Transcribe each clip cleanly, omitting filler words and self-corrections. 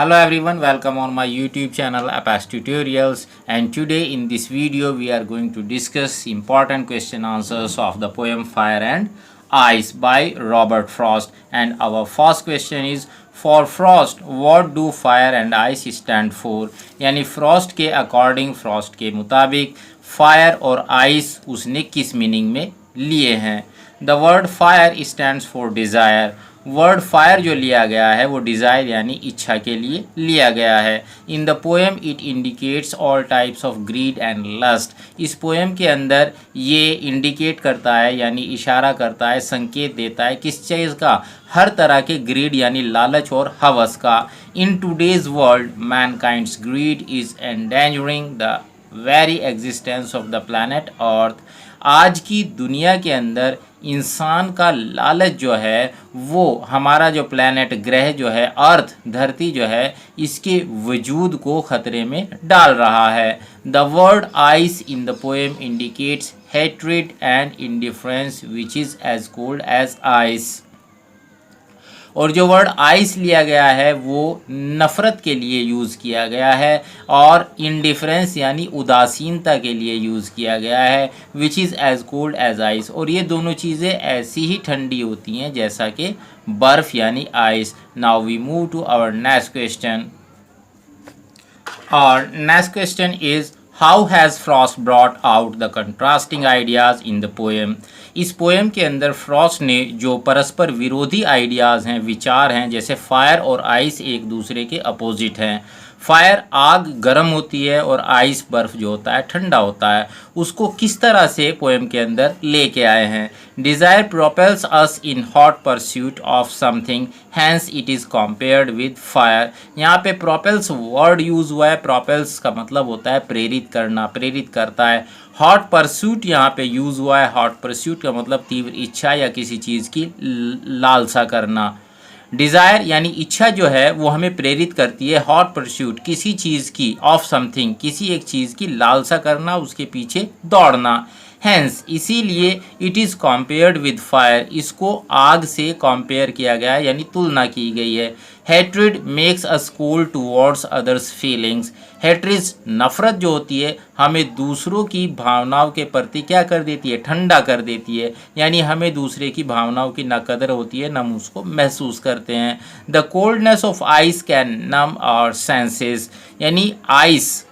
Hello everyone, welcome on my YouTube channel Apache Tutorials, and today in this video we are going to discuss important question answers of the poem Fire and Ice by Robert Frost. And our first question is, for Frost what do fire and ice stand for? यानी Frost के according, Frost के मुताबिक fire और ice उसने किस meaning में लिए हैं? The word fire stands for desire. Word fire जो लिया गया है वो डिज़ायर यानी इच्छा के लिए लिया गया है। In the poem it indicates all types of greed and lust. इस पोएम के अंदर ये इंडिकेट करता है यानी इशारा करता है, संकेत देता है किस चीज़ का? हर तरह के ग्रीड यानी लालच और हवस का। In today's world mankind's greed is endangering the very existence of the planet earth. आज की दुनिया के अंदर इंसान का लालच जो है वो हमारा जो प्लैनेट, ग्रह जो है, अर्थ, धरती जो है, इसके वजूद को ख़तरे में डाल रहा है। The word ice in the poem indicates hatred and indifference which is as cold as ice. और जो वर्ड आइस लिया गया है वो नफ़रत के लिए यूज़ किया गया है और इनडिफरेंस यानी उदासीनता के लिए यूज़ किया गया है, which is as cold as ice. और ये दोनों चीज़ें ऐसी ही ठंडी होती हैं जैसा कि बर्फ़ यानी ice. Now we move to our next question. और next question is, how has Frost brought out the contrasting ideas in the poem? इस पोएम के अंदर फ्रॉस्ट ने जो परस्पर विरोधी आइडियाज़ हैं, विचार हैं, जैसे फायर और आइस एक दूसरे के अपोजिट हैं। फायर आग गर्म होती है और आइस बर्फ़ जो होता है ठंडा होता है, उसको किस तरह से पोएम के अंदर लेके आए हैं? Desire propels us in hot pursuit of something, hence it is compared with fire. यहाँ पे प्रोपेल्स वर्ड यूज़ हुआ है। प्रोपेल्स का मतलब होता है प्रेरित करना, प्रेरित करता है। हॉट परस्यूट यहाँ पे यूज़ हुआ है। हॉट परस्यूट का मतलब तीव्र इच्छा या किसी चीज़ की लालसा करना। डिज़ायर यानी इच्छा जो है वो हमें प्रेरित करती है। हॉट परस्यूट किसी चीज़ की, ऑफ समथिंग किसी एक चीज़ की लालसा करना, उसके पीछे दौड़ना। हैंस इसीलिए it is compared with fire, इसको आग से कंपेयर किया गया है यानी तुलना की गई है। Hatred makes us cold towards others feelings. Hatred नफ़रत जो होती है हमें दूसरों की भावनाओं के प्रति क्या कर देती है? ठंडा कर देती है, यानी हमें दूसरे की भावनाओं की ना कदर होती है, ना हम उसको महसूस करते हैं। The coldness of ice can numb our senses, यानी आइस,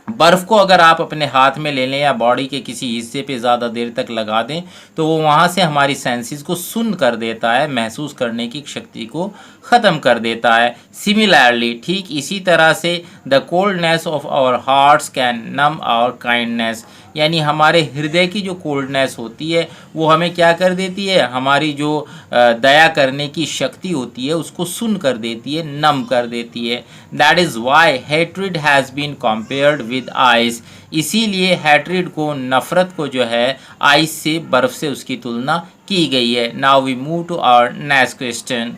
बर्फ़ को अगर आप अपने हाथ में ले लें या बॉडी के किसी हिस्से पे ज़्यादा देर तक लगा दें तो वो वहाँ से हमारी सेंसेस को सुन्न कर देता है, महसूस करने की शक्ति को ख़त्म कर देता है। सिमिलरली, ठीक इसी तरह से the coldness of our hearts can numb our kindness, यानी हमारे हृदय की जो कोल्डनेस होती है वो हमें क्या कर देती है? हमारी जो दया करने की शक्ति होती है उसको सुन्न कर देती है, नम कर देती है। That is why hatred has been compared with ice, इसीलिए हेट्रेड को, नफ़रत को जो है आइस से, बर्फ़ से उसकी तुलना की गई है। Now we move to our next question.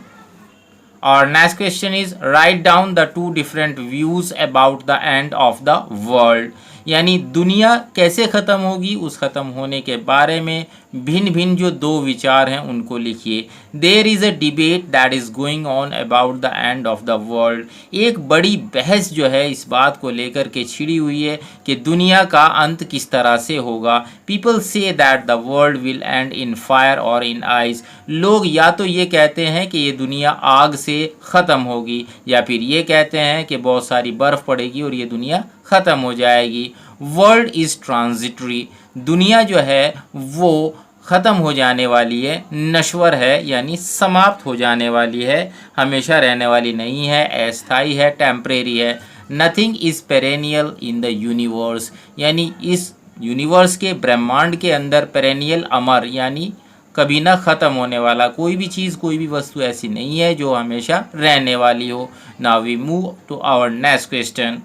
और next question is, write down the two different views about the end of the world, यानी दुनिया कैसे ख़त्म होगी, उस ख़त्म होने के बारे में भिन्न भिन्न जो दो विचार हैं उनको लिखिए। There is a debate that is going on about the end of the world, एक बड़ी बहस जो है इस बात को लेकर के छिड़ी हुई है कि दुनिया का अंत किस तरह से होगा। People say that the world will end in fire और इन आइस, लोग या तो ये कहते हैं कि ये दुनिया आग से ख़त्म होगी, या फिर ये कहते हैं कि बहुत सारी बर्फ़ पड़ेगी और ये दुनिया ख़त्म हो जाएगी। वर्ल्ड इज़ ट्रांजिटरी, दुनिया जो है वो ख़त्म हो जाने वाली है, नश्वर है यानी समाप्त हो जाने वाली है, हमेशा रहने वाली नहीं है, अस्थायी है, टेम्परेरी है। Nothing is perennial in the universe, यानी इस यूनिवर्स के, ब्रह्मांड के अंदर पेरेनियल, अमर यानी कभी ना ख़त्म होने वाला, कोई भी चीज़, कोई भी वस्तु ऐसी नहीं है जो हमेशा रहने वाली हो। Now we move to our next question.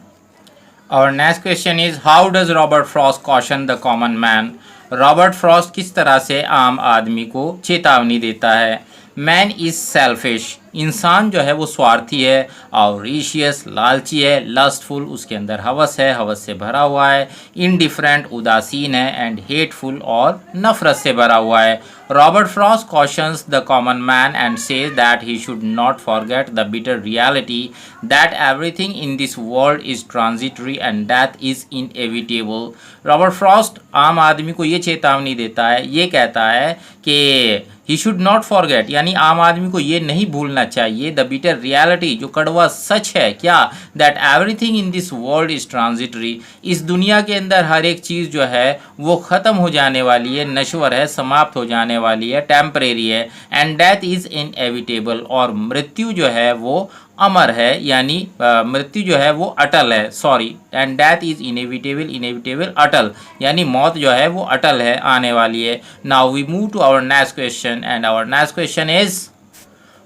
Our next question is, how does Robert Frost caution the common man? Robert Frost किस तरह से आम आदमी को चेतावनी देता है? मैन इज़ सेल्फिश, इंसान जो है वो स्वार्थी है, ऑवरिशियस लालची है, लस्टफुल उसके अंदर हवस है, हवस से भरा हुआ है, इनडिफरेंट उदासीन है, एंड हेटफुल और नफरत से भरा हुआ है। Robert Frost cautions the common man and says that he should not forget the bitter reality that everything in this world is transitory and death is inevitable. Robert Frost आम आदमी को ये चेतावनी देता है, ये कहता है कि ही शुड नॉट फॉरगेट, यानी आम आदमी को ये नहीं भूलना चाहिए, द बिटर रियलिटी जो कड़वा सच है, क्या, that everything in this world is transitory, इस दुनिया के अंदर हर एक चीज़ जो है वो ख़त्म हो जाने वाली है, नश्वर है, समाप्त हो जाने वाली है, टेम्परेरी है, एंड डेथ इज़ इनएविटेबल, और मृत्यु जो है वो अमर है, यानी मृत्यु जो है वो अटल है, sorry, and death is inevitable, inevitable अटल, यानी मौत जो है वो अटल है, आने वाली है। Now we move to our next question, and our next question is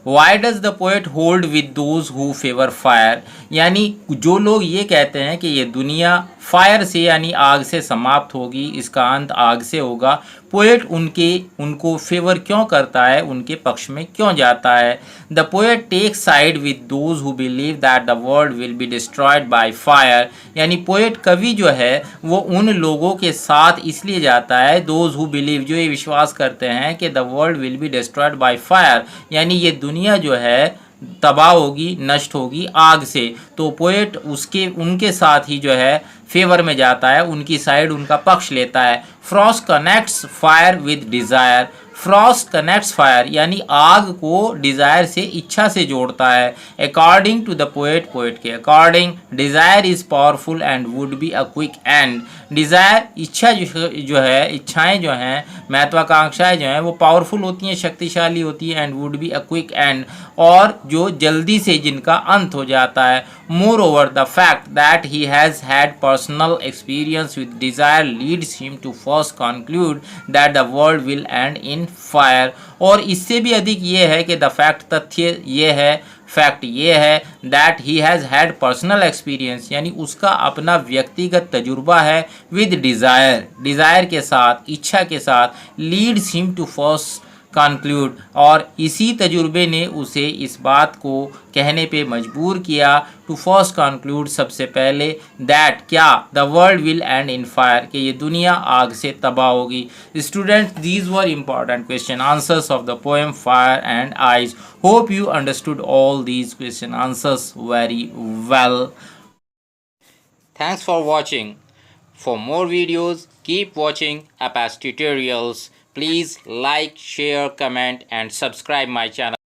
why does the poet hold with those who favour fire, यानी जो लोग ये कहते हैं कि ये दुनिया फायर से यानी आग से समाप्त होगी, इसका अंत आग से होगा, पोएट उनको फेवर क्यों करता है, उनके पक्ष में क्यों जाता है। The poet take side with those who believe that the world will be destroyed by fire, यानी पोएट कवि जो है वो उन लोगों के साथ इसलिए जाता है, दोज हु बिलीव जो ये विश्वास करते हैं कि the world will be destroyed by fire, यानी ये दुनिया जो है तबाह होगी, नष्ट होगी आग से, तो पोएट उनके साथ ही जो है फेवर में जाता है, उनकी साइड, उनका पक्ष लेता है। Frost connects fire with desire, Frost connects fire यानी आग को डिज़ायर से, इच्छा से जोड़ता है। According to the poet, poet के according, desire is powerful and would be a quick end, desire इच्छा जो है, इच्छाएं जो हैं, महत्वाकांक्षाएं जो हैं वो पावरफुल होती हैं, शक्तिशाली होती हैं, and would be a quick end, और जो जल्दी से जिनका अंत हो जाता है। Moreover the fact that he has had personal experience with desire leads him to first conclude that the world will end in fire, और इससे भी अधिक ये है कि द फैक्ट, तथ्य ये है, फैक्ट ये है that he has had personal experience, यानी उसका अपना व्यक्तिगत तजुर्बा है, विद डिज़ायर, डिज़ायर के साथ, इच्छा के साथ, leads him to first conclude, और इसी तजुर्बे ने उसे इस बात को कहने पे मजबूर किया, टू फर्स्ट कंक्लूड, सबसे पहले, दैट क्या, the world will end in fire, कि ये दुनिया आग से तबाह होगी। Students, these were important question answers of the poem fire and eyes. Hope you understood all these question answers very well. Thanks for watching. For more videos, keep watching Apache Tutorials. Please like, share, comment and subscribe my channel.